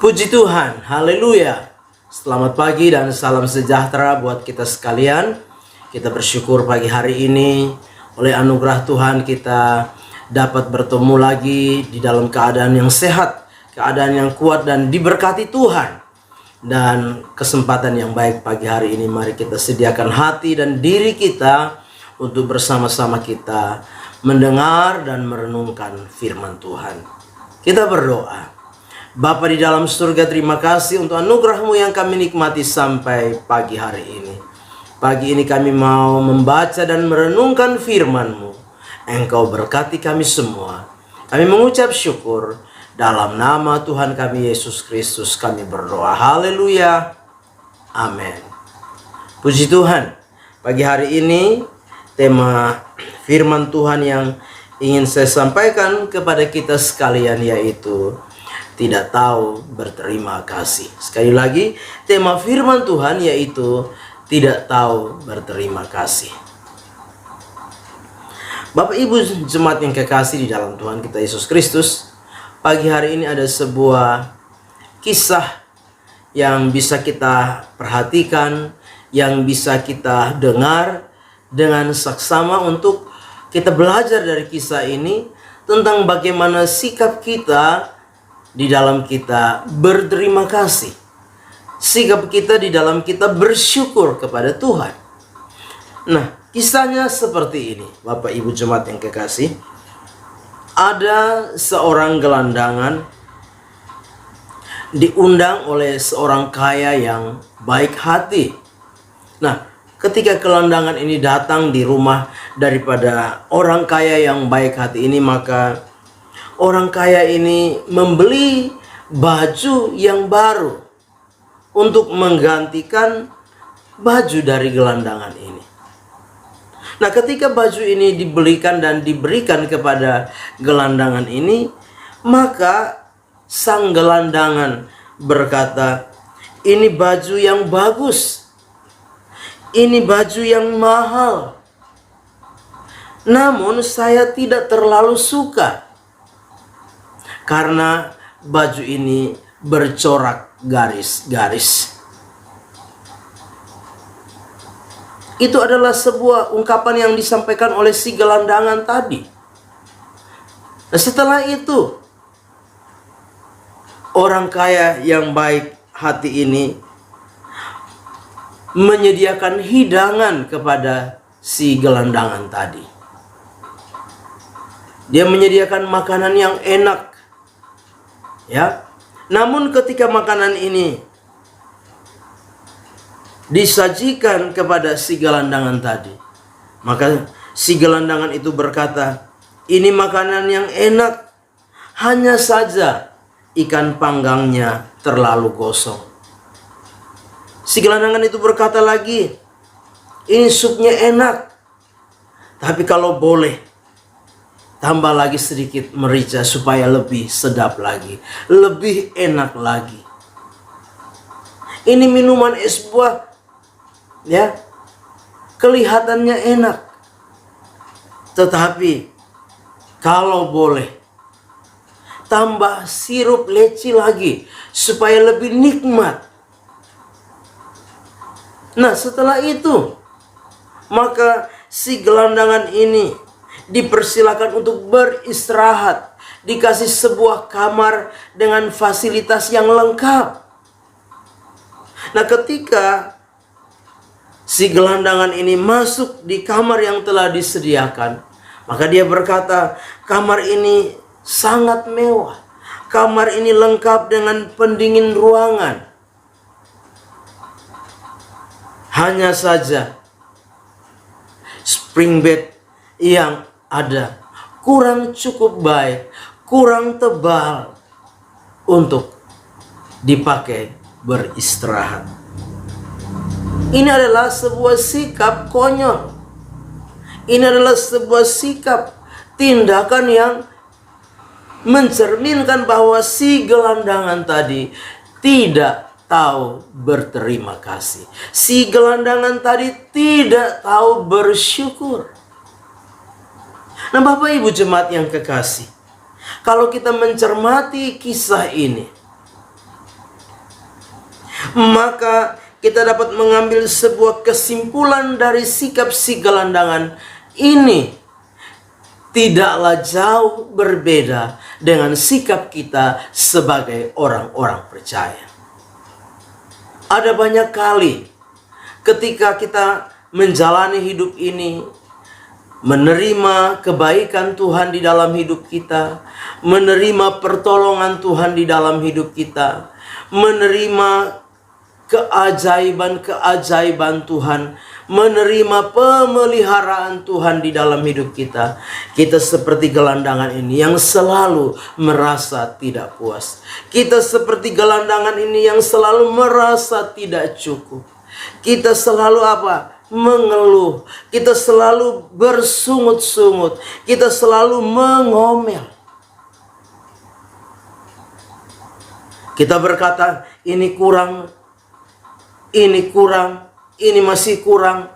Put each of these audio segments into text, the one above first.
Puji Tuhan, haleluya. Selamat pagi dan salam sejahtera buat kita sekalian. Kita bersyukur pagi hari ini oleh anugerah Tuhan kita dapat bertemu lagi di dalam keadaan yang sehat, keadaan yang kuat dan diberkati Tuhan. Dan kesempatan yang baik pagi hari ini, mari kita sediakan hati dan diri kita untuk bersama-sama kita mendengar dan merenungkan firman Tuhan. Kita berdoa. Bapa di dalam surga, terima kasih untuk anugerah-Mu yang kami nikmati sampai pagi hari ini. Pagi ini kami mau membaca dan merenungkan firman-Mu. Engkau berkati kami semua. Kami mengucap syukur. Dalam nama Tuhan kami Yesus Kristus kami berdoa. Haleluya. Amin. Puji Tuhan. Pagi hari ini tema firman Tuhan yang ingin saya sampaikan kepada kita sekalian yaitu tidak tahu berterima kasih. Sekali lagi, tema firman Tuhan yaitu tidak tahu berterima kasih. Bapak Ibu jemaat yang kekasih di dalam Tuhan kita Yesus Kristus, pagi hari ini ada sebuah kisah yang bisa kita perhatikan, yang bisa kita dengar dengan saksama untuk kita belajar dari kisah ini tentang bagaimana sikap kita di dalam kita berterima kasih. Sikap kita di dalam kita bersyukur kepada Tuhan. Nah, kisahnya seperti ini, Bapak Ibu jemaat yang kekasih. Ada seorang gelandangan diundang oleh seorang kaya yang baik hati. Nah, ketika gelandangan ini datang di rumah daripada orang kaya yang baik hati ini, maka orang kaya ini membeli baju yang baru untuk menggantikan baju dari gelandangan ini. Nah, ketika baju ini dibelikan dan diberikan kepada gelandangan ini, maka sang gelandangan berkata, "Ini baju yang bagus. Ini baju yang mahal. Namun saya tidak terlalu suka karena baju ini bercorak garis-garis." Itu adalah sebuah ungkapan yang disampaikan oleh si gelandangan tadi. Nah, setelah itu, orang kaya yang baik hati ini menyediakan hidangan kepada si gelandangan tadi. Dia menyediakan makanan yang enak. Ya, namun ketika makanan ini disajikan kepada si gelandangan tadi, maka si gelandangan itu berkata, "Ini makanan yang enak, hanya saja ikan panggangnya terlalu gosong." Si gelandangan itu berkata lagi, "Ini supnya enak, tapi kalau boleh tambah lagi sedikit merica supaya lebih sedap lagi, lebih enak lagi. Ini minuman es buah, ya, kelihatannya enak, tetapi kalau boleh tambah sirup leci lagi supaya lebih nikmat." Nah, setelah itu maka si gelandangan ini dipersilakan untuk beristirahat, dikasih sebuah kamar dengan fasilitas yang lengkap. Nah, ketika si gelandangan ini masuk di kamar yang telah disediakan, maka dia berkata, "Kamar ini sangat mewah. Kamar ini lengkap dengan pendingin ruangan. Hanya saja spring bed yang ada kurang cukup baik, kurang tebal untuk dipakai beristirahat." Ini adalah sebuah sikap konyol. Ini adalah sebuah sikap tindakan yang mencerminkan bahwa si gelandangan tadi tidak tahu berterima kasih. Si gelandangan tadi tidak tahu bersyukur. Nah, Bapak Ibu jemaat yang kekasih, kalau kita mencermati kisah ini, Maka kita dapat mengambil sebuah kesimpulan dari sikap si gelandangan ini tidaklah jauh berbeda dengan sikap kita sebagai orang-orang percaya. Ada banyak kali ketika kita menjalani hidup ini, menerima kebaikan Tuhan di dalam hidup kita, menerima pertolongan Tuhan di dalam hidup kita, menerima keajaiban-keajaiban Tuhan, menerima pemeliharaan Tuhan di dalam hidup kita. Kita seperti gelandangan ini yang selalu merasa tidak puas. Kita seperti gelandangan ini yang selalu merasa tidak cukup. Kita selalu mengeluh. Kita selalu bersungut-sungut. Kita selalu mengomel. Kita berkata, ini kurang, ini masih kurang.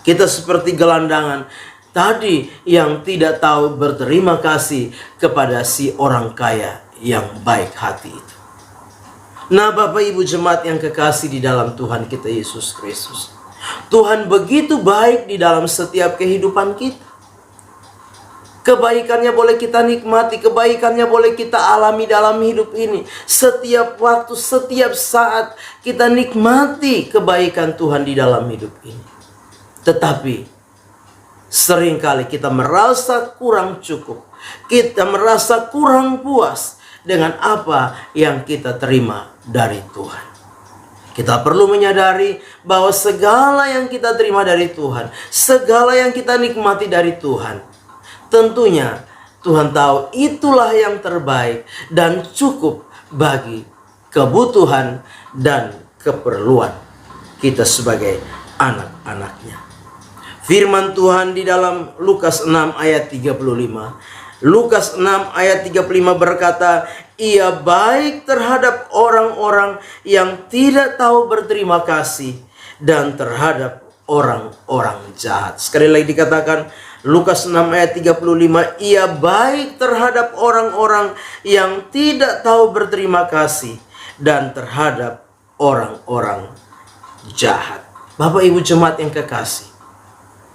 Kita seperti gelandangan tadi yang tidak tahu berterima kasih kepada si orang kaya yang baik hati itu. Nah, Bapak Ibu jemaat yang kekasih di dalam Tuhan kita Yesus Kristus, Tuhan begitu baik di dalam setiap kehidupan kita. Kebaikannya boleh kita nikmati, kebaikannya boleh kita alami dalam hidup ini. Setiap waktu, setiap saat kita nikmati kebaikan Tuhan di dalam hidup ini. Tetapi seringkali kita merasa kurang cukup. Kita merasa kurang puas dengan apa yang kita terima dari Tuhan. Kita perlu menyadari bahwa segala yang kita terima dari Tuhan, segala yang kita nikmati dari Tuhan, tentunya Tuhan tahu itulah yang terbaik dan cukup bagi kebutuhan dan keperluan kita sebagai anak-anaknya. Firman Tuhan di dalam Lukas 6 ayat 35. Lukas 6 ayat 35 berkata, ia baik terhadap orang-orang yang tidak tahu berterima kasih dan terhadap orang-orang jahat. Sekali lagi dikatakan, Lukas 6 ayat 35, ia baik terhadap orang-orang yang tidak tahu berterima kasih dan terhadap orang-orang jahat. Bapak Ibu jemaat yang kekasih,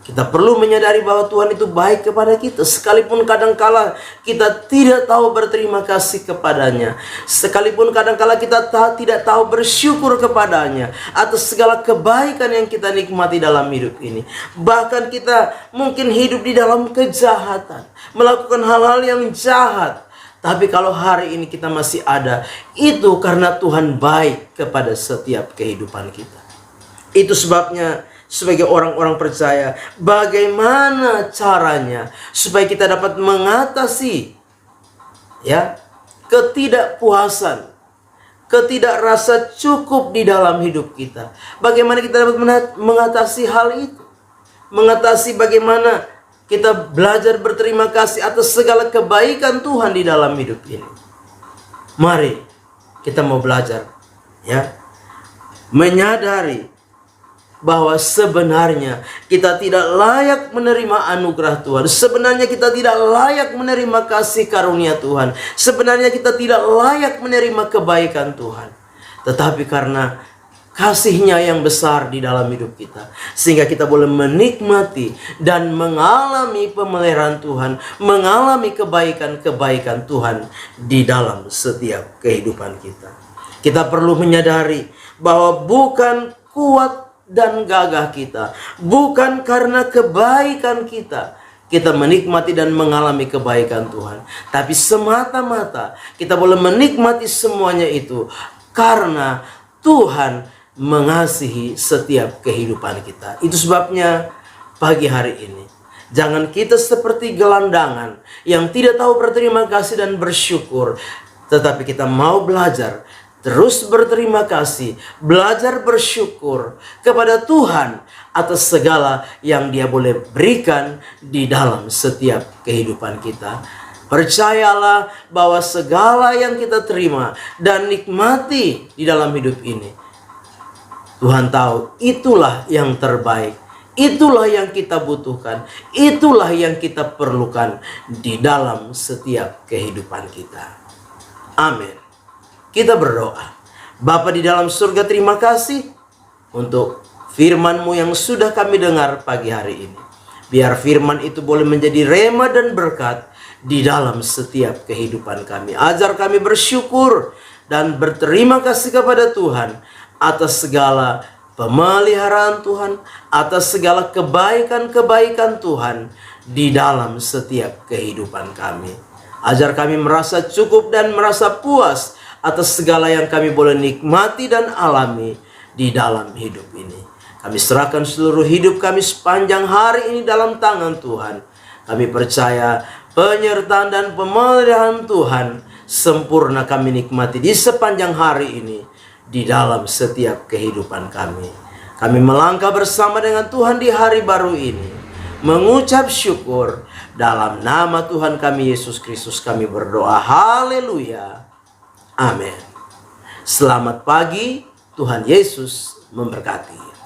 kita perlu menyadari bahwa Tuhan itu baik kepada kita. Sekalipun kadangkala kita tidak tahu berterima kasih kepadanya. Sekalipun kadangkala kita tidak tahu bersyukur kepadanya atas segala kebaikan yang kita nikmati dalam hidup ini. Bahkan kita mungkin hidup di dalam kejahatan, melakukan hal-hal yang jahat. Tapi kalau hari ini kita masih ada, itu karena Tuhan baik kepada setiap kehidupan kita. Itu sebabnya sebagai orang-orang percaya, bagaimana caranya supaya kita dapat mengatasi ketidakpuasan, ketidakrasa cukup di dalam hidup kita. Bagaimana kita dapat mengatasi hal itu? Mengatasi bagaimana kita belajar berterima kasih atas segala kebaikan Tuhan di dalam hidup ini. Mari kita mau belajar menyadari bahwa sebenarnya kita tidak layak menerima anugerah Tuhan. Sebenarnya kita tidak layak menerima kasih karunia Tuhan. Sebenarnya kita tidak layak menerima kebaikan Tuhan. Tetapi karena kasih-Nya yang besar di dalam hidup kita, sehingga kita boleh menikmati dan mengalami pemeliharaan Tuhan, mengalami kebaikan-kebaikan Tuhan di dalam setiap kehidupan kita. Kita perlu menyadari bahwa bukan kuat dan gagah kita, bukan karena kebaikan kita menikmati dan mengalami kebaikan Tuhan, tapi semata-mata kita boleh menikmati semuanya itu karena Tuhan mengasihi setiap kehidupan kita. Itu sebabnya pagi hari ini jangan kita seperti gelandangan yang tidak tahu berterima kasih dan bersyukur, tetapi kita mau belajar terus berterima kasih, belajar bersyukur kepada Tuhan atas segala yang Dia boleh berikan di dalam setiap kehidupan kita. Percayalah bahwa segala yang kita terima dan nikmati di dalam hidup ini, Tuhan tahu itulah yang terbaik, itulah yang kita butuhkan, itulah yang kita perlukan di dalam setiap kehidupan kita. Amin. Kita berdoa. Bapa di dalam surga, terima kasih untuk firman-Mu yang sudah kami dengar pagi hari ini. Biar firman itu boleh menjadi rema dan berkat di dalam setiap kehidupan kami. Ajar kami bersyukur dan berterima kasih kepada Tuhan atas segala pemeliharaan Tuhan, atas segala kebaikan-kebaikan Tuhan di dalam setiap kehidupan kami. Ajar kami merasa cukup dan merasa puas atas segala yang kami boleh nikmati dan alami di dalam hidup ini. Kami serahkan seluruh hidup kami sepanjang hari ini dalam tangan Tuhan. Kami percaya penyertaan dan pemeliharaan Tuhan sempurna kami nikmati di sepanjang hari ini di dalam setiap kehidupan kami. Kami melangkah bersama dengan Tuhan di hari baru ini, mengucap syukur dalam nama Tuhan kami Yesus Kristus kami berdoa. Haleluya. Amin. Selamat pagi, Tuhan Yesus memberkati.